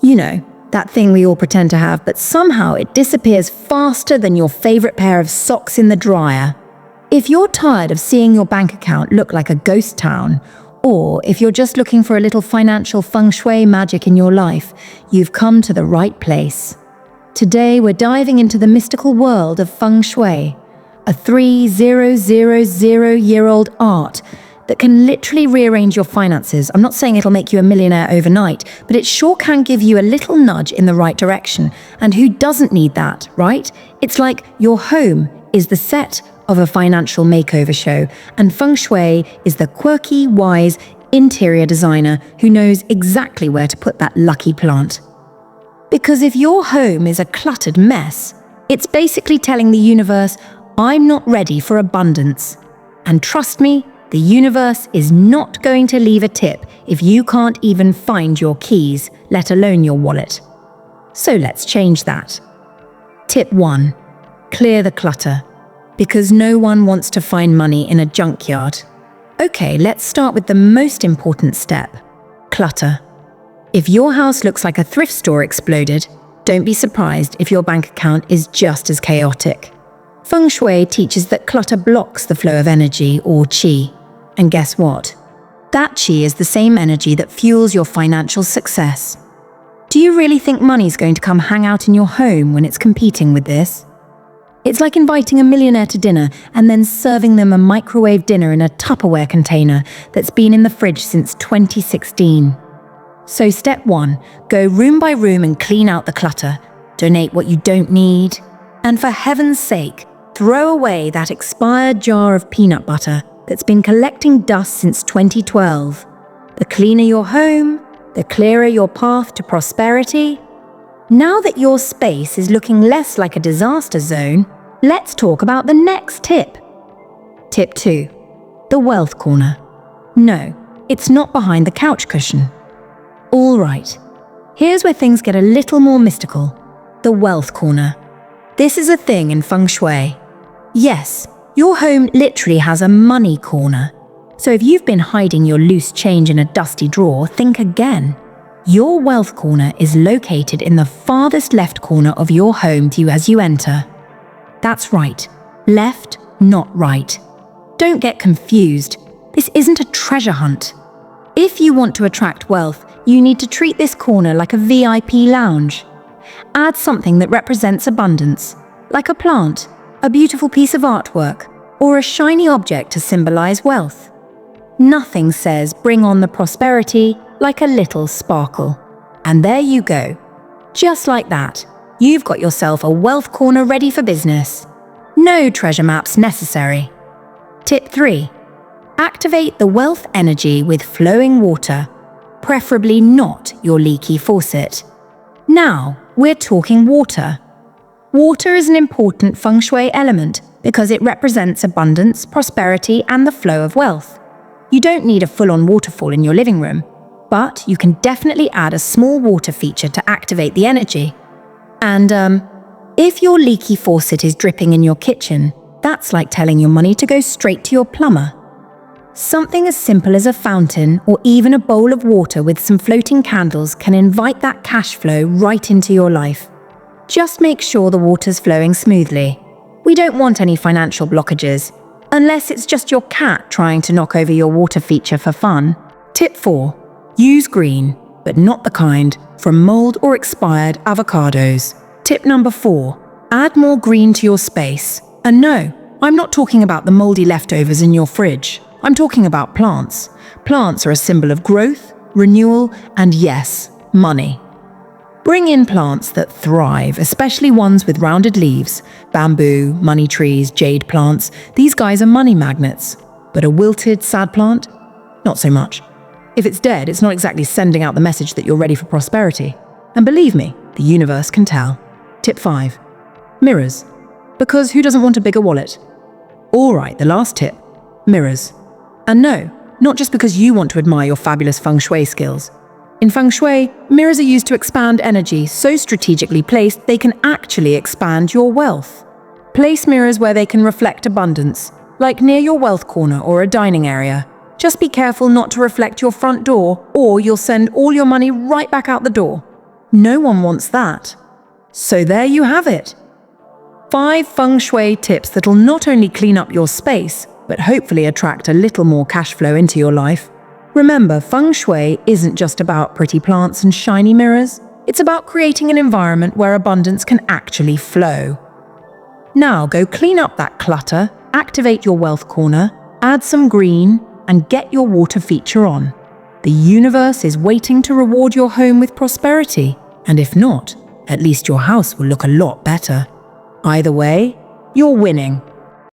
You know, that thing we all pretend to have, but somehow it disappears faster than your favorite pair of socks in the dryer. If you're tired of seeing your bank account look like a ghost town, or if you're just looking for a little financial feng shui magic in your life, you've come to the right place. Today we're diving into the mystical world of feng shui, a 3,000-year-old art that can literally rearrange your finances. I'm not saying it'll make you a millionaire overnight, but it sure can give you a little nudge in the right direction. And who doesn't need that, right? It's like your home is the set of a financial makeover show, and feng shui is the quirky, wise interior designer who knows exactly where to put that lucky plant. Because if your home is a cluttered mess, it's basically telling the universe, I'm not ready for abundance. And trust me, the universe is not going to leave a tip if you can't even find your keys, let alone your wallet. So let's change that. Tip 1. Clear the clutter. Because no one wants to find money in a junkyard. Okay, let's start with the most important step. Clutter. If your house looks like a thrift store exploded, don't be surprised if your bank account is just as chaotic. Feng Shui teaches that clutter blocks the flow of energy, or qi. And guess what? That qi is the same energy that fuels your financial success. Do you really think money's going to come hang out in your home when it's competing with this? It's like inviting a millionaire to dinner and then serving them a microwave dinner in a Tupperware container that's been in the fridge since 2016. So step 1, go room by room and clean out the clutter. Donate what you don't need. And for heaven's sake, throw away that expired jar of peanut butter that's been collecting dust since 2012. The cleaner your home, the clearer your path to prosperity. Now that your space is looking less like a disaster zone, let's talk about the next tip. Tip 2. The wealth corner. No, it's not behind the couch cushion. All right, here's where things get a little more mystical. The wealth corner. This is a thing in feng shui. Yes, your home literally has a money corner. So if you've been hiding your loose change in a dusty drawer, think again. Your wealth corner is located in the farthest left corner of your home to you as you enter. That's right. Left, not right. Don't get confused. This isn't a treasure hunt. If you want to attract wealth, you need to treat this corner like a VIP lounge. Add something that represents abundance, like a plant, a beautiful piece of artwork, or a shiny object to symbolize wealth. Nothing says bring on the prosperity like a little sparkle. And there you go. Just like that, you've got yourself a wealth corner ready for business. No treasure maps necessary. Tip 3. Activate the wealth energy with flowing water, preferably not your leaky faucet. Now, we're talking water. Water is an important feng shui element because it represents abundance, prosperity, and the flow of wealth. You don't need a full-on waterfall in your living room, but you can definitely add a small water feature to activate the energy. And if your leaky faucet is dripping in your kitchen, that's like telling your money to go straight to your plumber. Something as simple as a fountain or even a bowl of water with some floating candles can invite that cash flow right into your life. Just make sure the water's flowing smoothly. We don't want any financial blockages, unless it's just your cat trying to knock over your water feature for fun. Tip 4. Use green, but not the kind from mold or expired avocados. Tip number 4. Add more green to your space. And no, I'm not talking about the moldy leftovers in your fridge. I'm talking about plants. Plants are a symbol of growth, renewal, and yes, money. Bring in plants that thrive, especially ones with rounded leaves. Bamboo, money trees, jade plants. These guys are money magnets. But a wilted, sad plant? Not so much. If it's dead, it's not exactly sending out the message that you're ready for prosperity. And believe me, the universe can tell. Tip 5. Mirrors. Because who doesn't want a bigger wallet? All right, the last tip. Mirrors. And no, not just because you want to admire your fabulous feng shui skills. In feng shui, mirrors are used to expand energy so strategically placed they can actually expand your wealth. Place mirrors where they can reflect abundance, like near your wealth corner or a dining area. Just be careful not to reflect your front door or you'll send all your money right back out the door. No one wants that. So there you have it. 5 Feng Shui tips that'll not only clean up your space, but hopefully attract a little more cash flow into your life. Remember, Feng Shui isn't just about pretty plants and shiny mirrors. It's about creating an environment where abundance can actually flow. Now go clean up that clutter, activate your wealth corner, add some green, and get your water feature on. The universe is waiting to reward your home with prosperity, and if not, at least your house will look a lot better. Either way, you're winning.